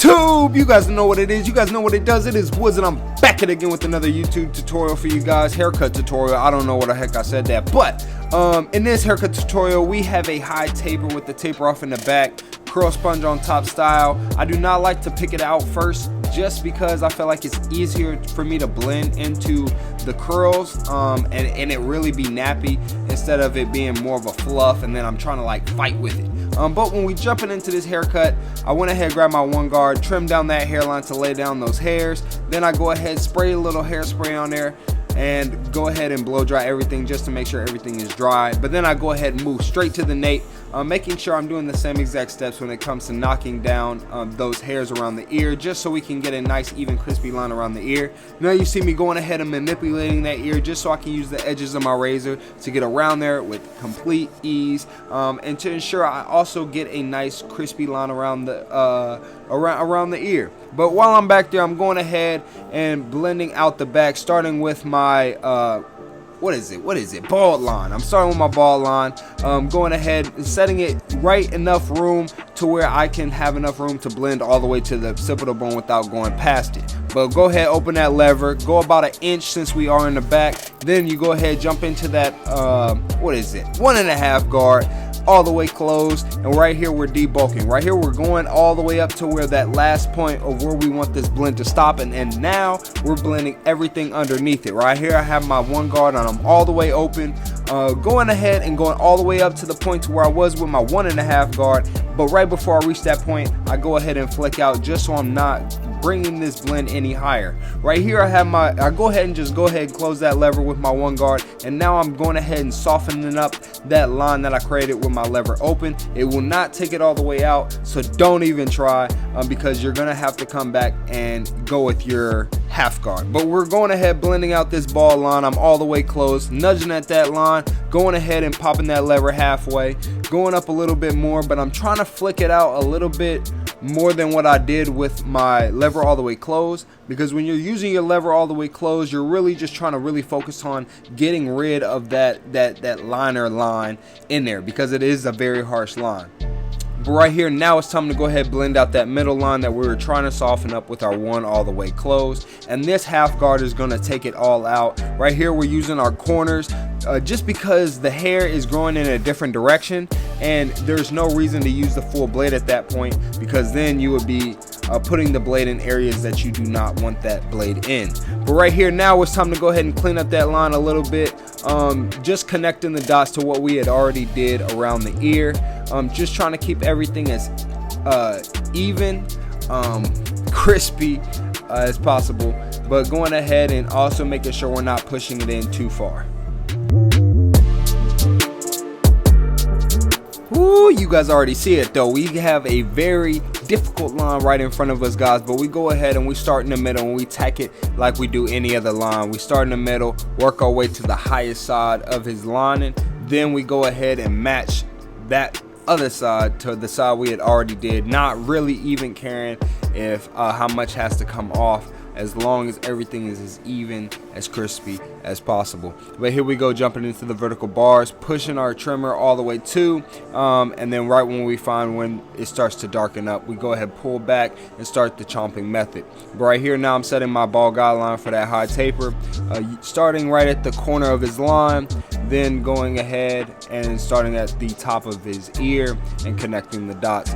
YouTube, you guys know what it is, you guys know what it does. It is Woods, and I'm back at it again with another YouTube tutorial for you guys. Haircut tutorial. I don't know what the heck I said that, but in this haircut tutorial we have a high taper with the taper off in the back, curl sponge on top style. I do not like to pick it out first just because I feel like it's easier for me to blend into the curls and it really be nappy instead of it being more of a fluff and then I'm trying to like fight with it. But when we jumping into this haircut, I went ahead, grabbed my one guard, trimmed down that hairline to lay down those hairs. Then I go ahead, spray a little hairspray on there and go ahead and blow dry everything just to make sure everything is dry. But then I go ahead and move straight to the nape, making sure I'm doing the same exact steps when it comes to knocking down those hairs around the ear, just so we can get a nice even crispy line around the ear. Now you see me going ahead and manipulating that ear just so I can use the edges of my razor to get around there with complete ease, and to ensure I also get a nice crispy line around the around the ear. But while I'm back there, I'm going ahead and blending out the back, starting with my what is it, bald line. I'm starting with my bald line, going ahead and setting it right enough room to where I can have enough room to blend all the way to the tip of the bone without going past it. But go ahead, open that lever, go about 1 inch since we are in the back. Then you go ahead, jump into that 1.5 guard, all the way closed, and right here we're debulking. Right here we're going all the way up to where that last point of where we want this blend to stop, and now we're blending everything underneath it. Right here I have my one guard and I'm all the way open, going ahead and going all the way up to the point to where I was with my 1.5 guard. But right before I reach that point, I go ahead and flick out just so I'm not bringing this blend any higher. Right here I have I go ahead and close that lever with my one guard, and now I'm going ahead and softening up that line that I created with my lever open. It will not take it all the way out, so don't even try, because you're gonna have to come back and go with your half guard. But we're going ahead blending out this ball line. I'm all the way closed, nudging at that line, going ahead and popping that lever halfway, going up a little bit more, but I'm trying to flick it out a little bit more than what I did with my lever all the way closed, because when you're using your lever all the way closed, you're really just trying to really focus on getting rid of that liner line in there, because it is a very harsh line. But right here now it's time to go ahead and blend out that middle line that we were trying to soften up with our one all the way closed, and this half guard is going to take it all out. Right here we're using our corners, just because the hair is growing in a different direction and there's no reason to use the full blade at that point, because then you would be putting the blade in areas that you do not want that blade in. But right here now it's time to go ahead and clean up that line a little bit, just connecting the dots to what we had already did around the ear, just trying to keep everything as even, crispy as possible, but going ahead and also making sure we're not pushing it in too far. Ooh, you guys already see it though. We have a very difficult line right in front of us, guys, but we go ahead and we start in the middle and we tack it like we do any other line. We start in the middle, work our way to the highest side of his lining, then we go ahead and match that other side to the side we had already did, not really even caring if how much has to come off, as long as everything is as even, as crispy as possible. But here we go, jumping into the vertical bars, pushing our trimmer all the way to, and then right when we find when it starts to darken up, we go ahead, pull back and start the chomping method. But right here now I'm setting my ball guideline for that high taper, starting right at the corner of his line, then going ahead and starting at the top of his ear and connecting the dots.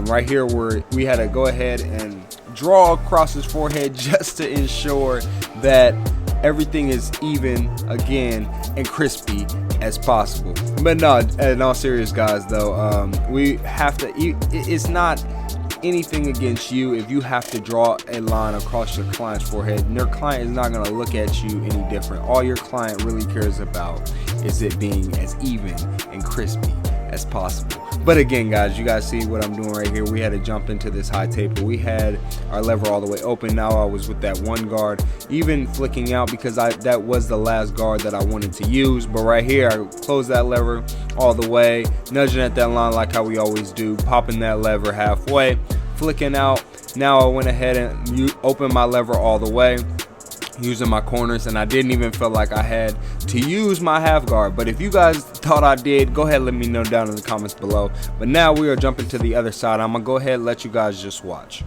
Right here we had to go ahead and draw across his forehead just to ensure that everything is even again and crispy as possible. But no, in all serious guys though, we have to, it's not anything against you if you have to draw a line across your client's forehead, and your client is not going to look at you any different. All your client really cares about is it being as even and crispy as possible. But again guys, you guys see what I'm doing right here. We had to jump into this high taper. We had our lever all the way open. Now I was with that one guard even flicking out because that was the last guard that I wanted to use. But right here I closed that lever all the way, nudging at that line like how we always do, popping that lever halfway, flicking out. Now I went ahead and opened my lever all the way, using my corners, and I didn't even feel like I had to use my half guard. But if you guys thought I did, go ahead and let me know down in the comments below. But now we are jumping to the other side. I'm gonna go ahead and let you guys just watch.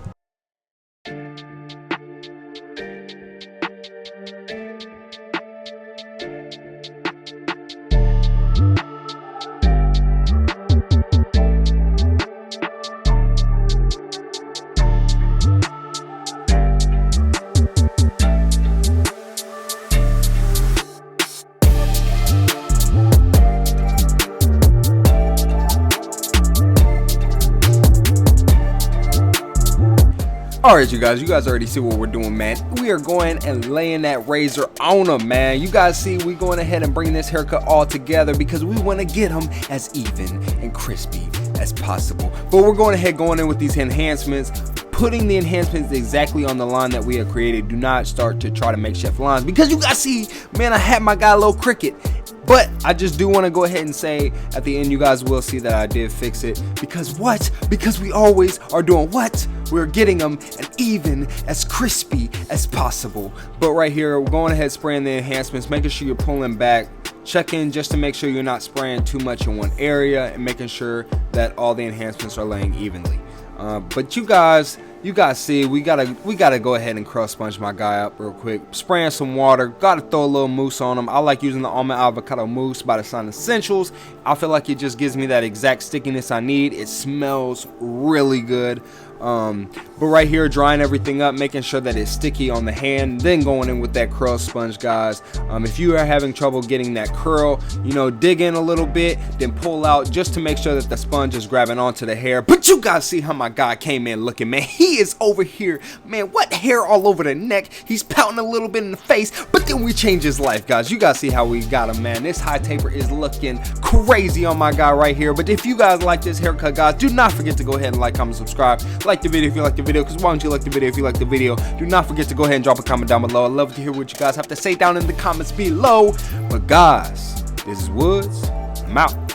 Alright, you guys already see what we're doing, man. We are going and laying that razor on him, man. You guys see, we going ahead and bringing this haircut all together because we want to get him as even and crispy as possible. But we're going in with these enhancements, putting the enhancements exactly on the line that we have created. Do not start to try to make chef lines because you guys see, man, I had my guy Low Cricket. But I just do want to go ahead and say at the end, you guys will see that I did fix it. Because what? Because we always are doing what? We're getting them and even as crispy as possible. But right here, we're going ahead spraying the enhancements, making sure you're pulling back. Check in just to make sure you're not spraying too much in one area and making sure that all the enhancements are laying evenly. But you guys see, we gotta go ahead and curl sponge my guy up real quick. Spraying some water, gotta throw a little mousse on him. I like using the almond avocado mousse by the Sun Essentials. I feel like it just gives me that exact stickiness I need. It smells really good. But right here, drying everything up, making sure that it's sticky on the hand, then going in with that curl sponge, guys. If you are having trouble getting that curl, you know, dig in a little bit, then pull out just to make sure that the sponge is grabbing onto the hair. But you guys see how my guy came in looking, man. He is over here, man. What hair all over the neck? He's pouting a little bit in the face, but then we change his life, guys. You guys see how we got him, man. This high taper is looking crazy on my guy right here. But if you guys like this haircut, guys, do not forget to go ahead and like, comment, subscribe. Like the video if you like the video, because why don't you like the video if you like the video? Do not forget to go ahead and drop a comment down below. I'd love to hear what you guys have to say down in the comments below. But guys, this is Woods. I'm out.